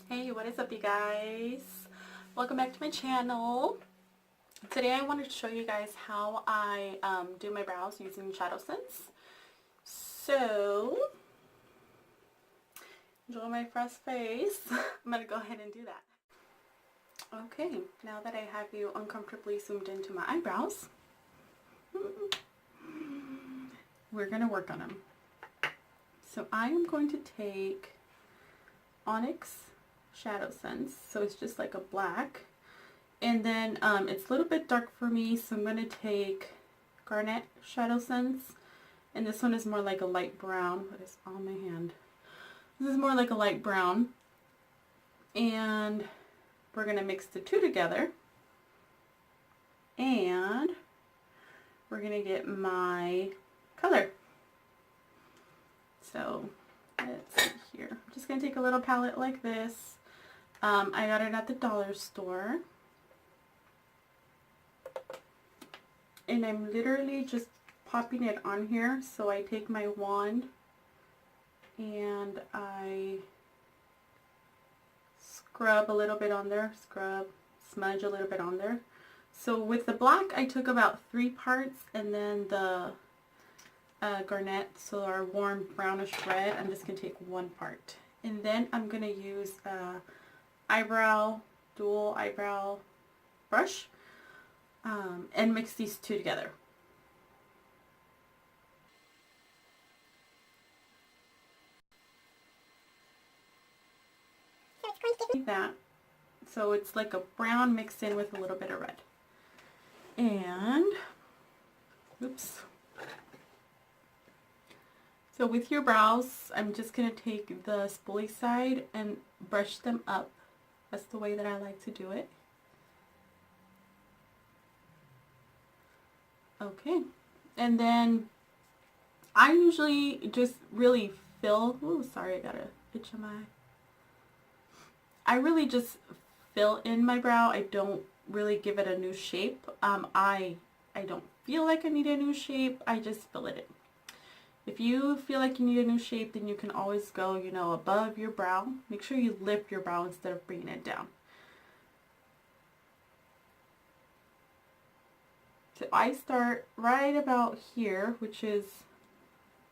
Hey, what is up, you guys? Welcome back to my channel. Today I wanted to show you guys how I do my brows using Shadowsense. So, enjoy my fresh face. I'm going to go ahead and do that. Okay, now that I have you uncomfortably zoomed into my eyebrows, we're going to work on them. So I am going to take Onyx Shadowsense, so it's just like a black, and then it's a little bit dark for me, so I'm going to take Garnet Shadowsense, and this one is more like a light brown. What is on my hand? This is more like a light brown, and we're going to mix the two together, and we're going to get my color. So let's see here. I'm just going to take a little palette like this. I got it at the dollar store. And I'm literally just popping it on here. So I take my wand and I scrub a little bit on there. Smudge a little bit on there. So with the black, I took about 3 parts, and then the Garnet, so our warm brownish red, I'm just going to take 1 part. And then I'm going to use dual eyebrow brush and mix these two together. Like that. So it's like a brown mixed in with a little bit of red. And, oops. So with your brows, I'm just going to take the spoolie side and brush them up. That's the way that I like to do it. Okay. And then I usually just really fill, oh sorry, I got an itch on my eye. I really just fill in my brow. I don't really give it a new shape. I don't feel like I need a new shape. I just fill it in. If you feel like you need a new shape, then you can always go, you know, above your brow. Make sure you lift your brow instead of bringing it down. So I start right about here, which is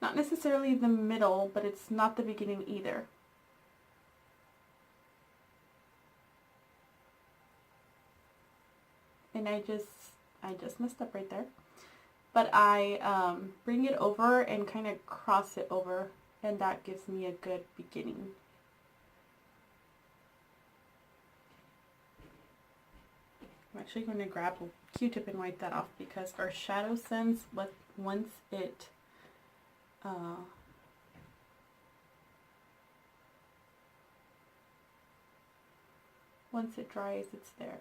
not necessarily the middle, but it's not the beginning either. And I just messed up right there. But I bring it over and kind of cross it over, and that gives me a good beginning. I'm actually going to grab a Q-tip and wipe that off, because our Shadowsense, once it dries, it's there.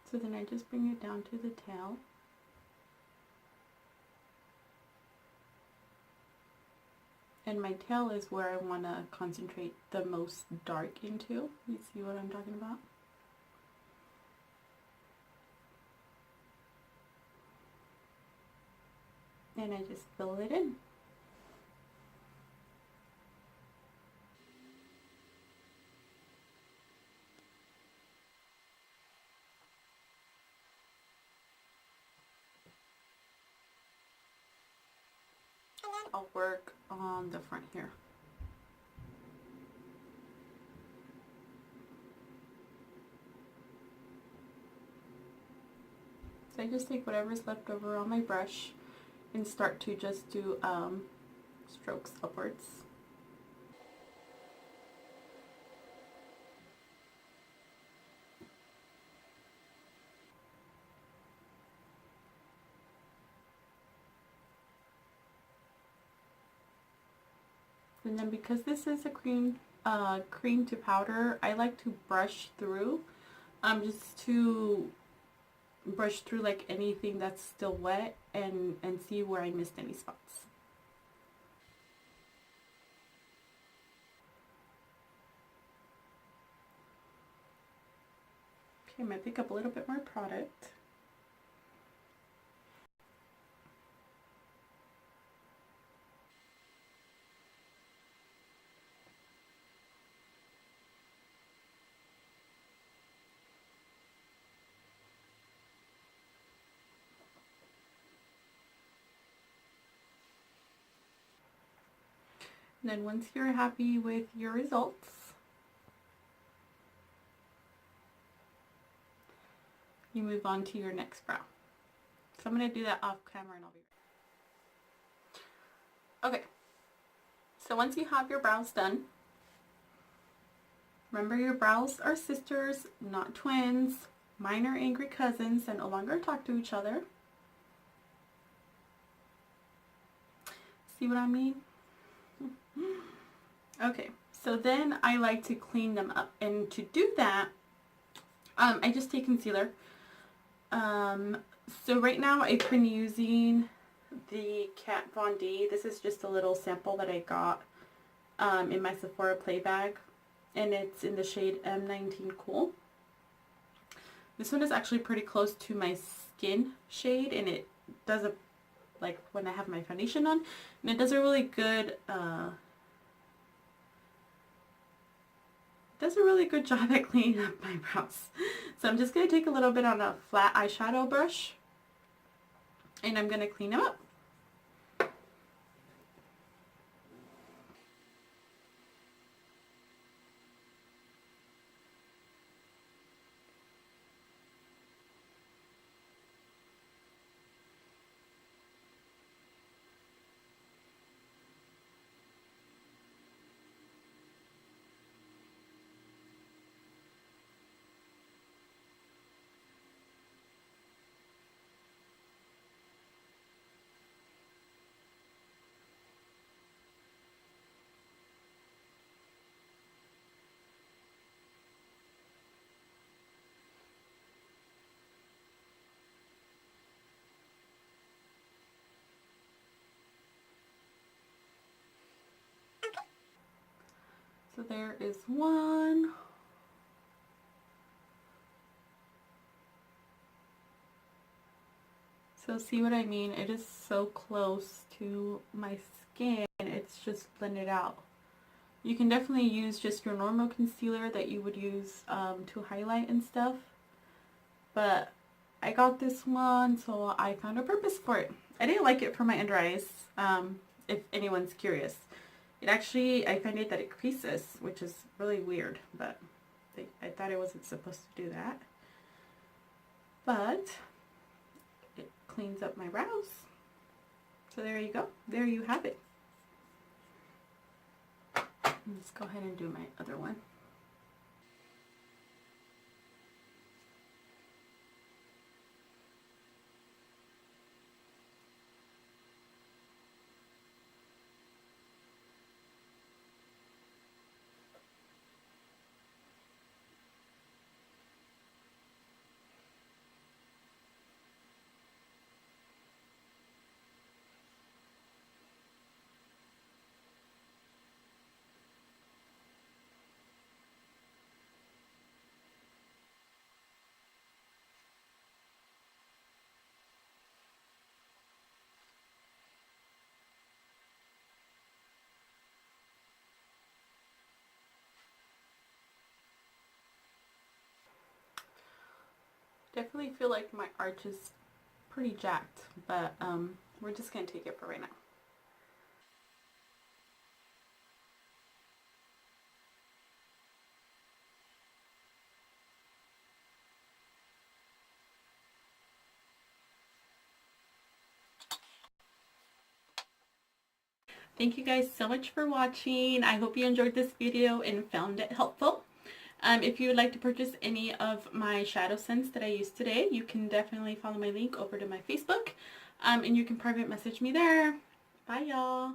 So then I just bring it down to the tail. And my tail is where I want to concentrate the most dark into. You see what I'm talking about? And I just fill it in. I'll work on the front here. So I just take whatever's left over on my brush and start to just do strokes upwards. And then because this is a cream to powder, I like to brush through, just to brush through like anything that's still wet and see where I missed any spots. Okay, I might pick up a little bit more product. And then once you're happy with your results, you move on to your next brow. So I'm going to do that off camera and I'll be right back. Okay, so once you have your brows done, remember your brows are sisters, not twins. Mine are angry cousins that no longer talk to each other. See what I mean? Okay, so then I like to clean them up, and to do that, I just take concealer. So right now I've been using the Kat Von D. This is just a little sample that I got in my Sephora play bag, and it's in the shade M19 Cool. This one is actually pretty close to my skin shade, and it does a, like when I have my foundation on, and it does a really good job at cleaning up my brows. So I'm just going to take a little bit on a flat eyeshadow brush, and I'm going to clean them up. So there is one. So see what I mean? It is so close to my skin, it's just blended out. You can definitely use just your normal concealer that you would use to highlight and stuff. But I got this one, so I found a purpose for it. I didn't like it for my under eyes, if anyone's curious. It actually, I find it that it creases, which is really weird, but I thought it wasn't supposed to do that. But it cleans up my brows. So there you go. There you have it. Let's go ahead and do my other one. Definitely feel like my arch is pretty jacked, but we're just going to take it for right now. Thank you guys so much for watching. I hope you enjoyed this video and found it helpful. If you would like to purchase any of my shadow scents that I used today, you can definitely follow my link over to my Facebook, and you can private message me there. Bye y'all.